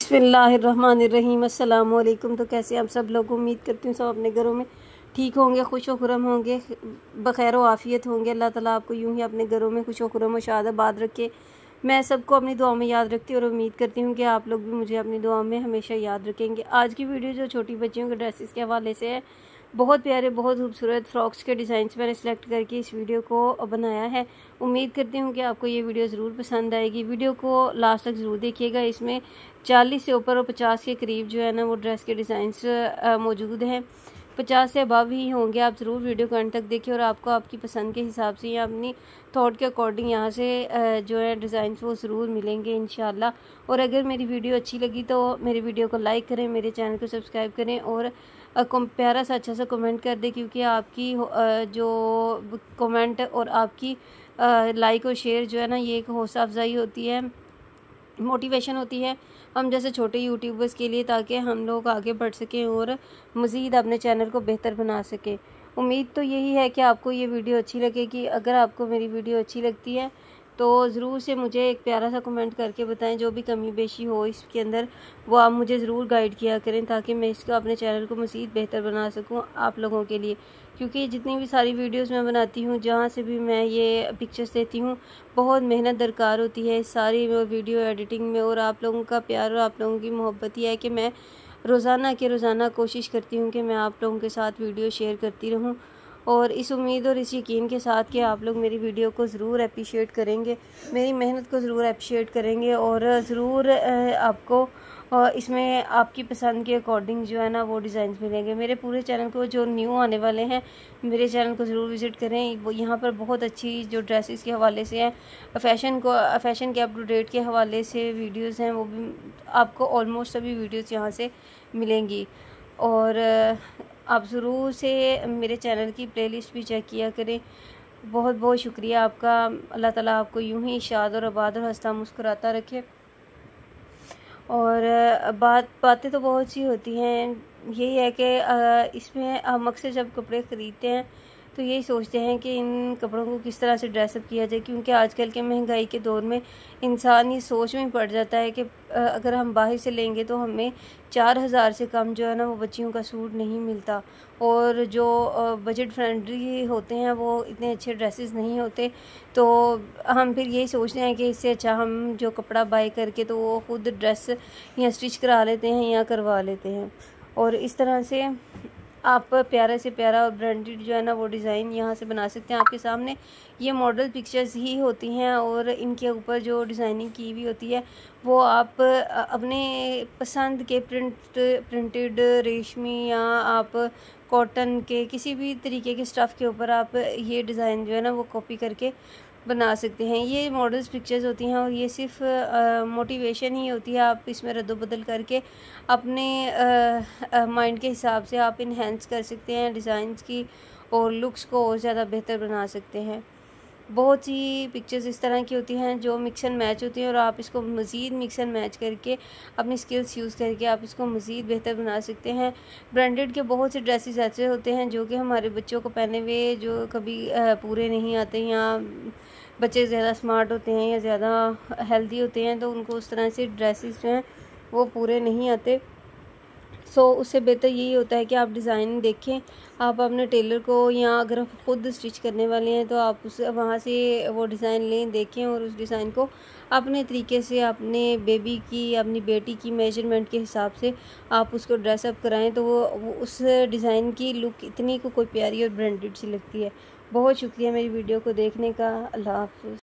बिस्मिल्लाहिर्रहमानिर्रहीम। अस्सलाम वालेकुम। तो कैसे आप सब लोग, उम्मीद करती हूँ सब अपने घरों में ठीक होंगे, खुश व खुरम होंगे, बखैर व आफ़ियत होंगे। अल्लाह ताला आपको यूं ही अपने घरों में खुश व खुरम व शादाबाद रखे। मैं सबको अपनी दुआ में याद रखती हूँ और उम्मीद करती हूँ कि आप लोग भी मुझे अपनी दुआ में हमेशा याद रखेंगे। आज की वीडियो जो छोटी बच्चियों के ड्रेसेस के हवाले से है, बहुत प्यारे बहुत खूबसूरत फ्रॉक्स के डिज़ाइंस मैंने सेलेक्ट करके इस वीडियो को बनाया है। उम्मीद करती हूँ कि आपको ये वीडियो ज़रूर पसंद आएगी। वीडियो को लास्ट तक ज़रूर देखिएगा। इसमें 40 से ऊपर और 50 के करीब जो है ना वो ड्रेस के डिज़ाइंस मौजूद हैं। 50 से अबव ही होंगे। आप ज़रूर वीडियो को एंड तक देखिए और आपको आपकी पसंद के हिसाब से या अपनी थॉट के अकॉर्डिंग यहाँ से जो है डिज़ाइंस वो ज़रूर मिलेंगे इंशाल्लाह। और अगर मेरी वीडियो अच्छी लगी तो मेरी वीडियो को लाइक करें, मेरे चैनल को सब्सक्राइब करें और प्यारा सा अच्छा सा कमेंट कर दें, क्योंकि आपकी जो कमेंट और आपकी लाइक और शेयर जो है ना ये एक हौसला अफजाई होती है, मोटिवेशन होती है हम जैसे छोटे यूट्यूबर्स के लिए, ताकि हम लोग आगे बढ़ सकें और मज़ीद अपने चैनल को बेहतर बना सकें। उम्मीद तो यही है कि आपको ये वीडियो अच्छी लगेगी। अगर आपको मेरी वीडियो अच्छी लगती है तो ज़रूर से मुझे एक प्यारा सा कमेंट करके बताएं। जो भी कमी बेशी हो इसके अंदर वो आप मुझे ज़रूर गाइड किया करें, ताकि मैं इसको अपने चैनल को मज़ीद बेहतर बना सकूं आप लोगों के लिए। क्योंकि जितनी भी सारी वीडियोस मैं बनाती हूँ, जहाँ से भी मैं ये पिक्चर्स देती हूँ, बहुत मेहनत दरकार होती है इस सारी वीडियो एडिटिंग में। और आप लोगों का प्यार और आप लोगों की मोहब्बत ही है कि मैं रोज़ाना कोशिश करती हूँ कि मैं आप लोगों के साथ वीडियो शेयर करती रहूँ। और इस उम्मीद और इस यकीन के साथ कि आप लोग मेरी वीडियो को ज़रूर अप्रिशिएट करेंगे, मेरी मेहनत को ज़रूर अप्रिशिएट करेंगे और ज़रूर आपको इसमें आपकी पसंद के अकॉर्डिंग जो है ना वो डिज़ाइंस मिलेंगे। मेरे पूरे चैनल को जो न्यू आने वाले हैं मेरे चैनल को ज़रूर विज़िट करें। वो यहाँ पर बहुत अच्छी जो ड्रेसेस के हवाले से हैं, फ़ैशन के अप टू डेट के हवाले से वीडियोज़ हैं, वो भी आपको ऑलमोस्ट सभी वीडियोज़ यहाँ से मिलेंगी। और आप ज़रूर से मेरे चैनल की प्लेलिस्ट भी चेक किया करें। बहुत बहुत शुक्रिया आपका। अल्लाह ताला आपको यूं ही शाद और आबाद और हंसता मुस्कुराता रखे। और बातें तो बहुत सी होती हैं। यही है कि इसमें हम अक्सर जब कपड़े ख़रीदते हैं तो यही सोचते हैं कि इन कपड़ों को किस तरह से ड्रेसअप किया जाए, क्योंकि आजकल के महंगाई के दौर में इंसान ये सोच में पड़ जाता है कि अगर हम बाहर से लेंगे तो हमें 4000 से कम जो है ना वो बच्चियों का सूट नहीं मिलता। और जो बजट फ्रेंडली होते हैं वो इतने अच्छे ड्रेसेस नहीं होते। तो हम फिर यही सोचते हैं कि इससे अच्छा हम जो कपड़ा बाय करके तो वो खुद ड्रेस या स्टिच करा लेते हैं या करवा लेते हैं। और इस तरह से आप प्यारा से प्यारा और ब्रांडेड जो है ना वो डिज़ाइन यहाँ से बना सकते हैं। आपके सामने ये मॉडल पिक्चर्स ही होती हैं और इनके ऊपर जो डिज़ाइनिंग की हुई होती है वो आप अपने पसंद के प्रिंटेड रेशमी या आप कॉटन के किसी भी तरीके के स्टफ़ के ऊपर आप ये डिज़ाइन जो है ना वो कॉपी करके बना सकते हैं। ये मॉडल्स पिक्चर्स होती हैं और ये सिर्फ मोटिवेशन ही होती है। आप इसमें रद्द-बदल करके अपने माइंड के हिसाब से आप इन्हेंस कर सकते हैं डिज़ाइंस की और लुक्स को और ज़्यादा बेहतर बना सकते हैं। बहुत सी पिक्चर्स इस तरह की होती हैं जो मिक्स एंड मैच होती हैं और आप इसको मज़ीद मिक्स एंड मैच करके अपनी स्किल्स यूज़ करके आप इसको मज़ीद बेहतर बना सकते हैं। ब्रांडेड के बहुत से ड्रेसेस ऐसे होते हैं जो कि हमारे बच्चों को पहने हुए जो कभी पूरे नहीं आते, या बच्चे ज़्यादा स्मार्ट होते हैं या ज़्यादा हेल्दी होते हैं तो उनको उस तरह से ड्रेसेस जो हैं वो पूरे नहीं आते। सो उससे बेहतर यही होता है कि आप डिज़ाइन देखें, आप अपने टेलर को, या अगर आप खुद स्टिच करने वाले हैं तो आप उस वहाँ से वो डिज़ाइन लें, देखें और उस डिज़ाइन को अपने तरीके से अपने बेबी की, अपनी बेटी की मेजरमेंट के हिसाब से आप उसको ड्रेसअप कराएं तो वो उस डिज़ाइन की लुक इतनी को कोई प्यारी और ब्रांडेड सी लगती है। बहुत शुक्रिया मेरी वीडियो को देखने का। अल्लाह हाफ़िज़।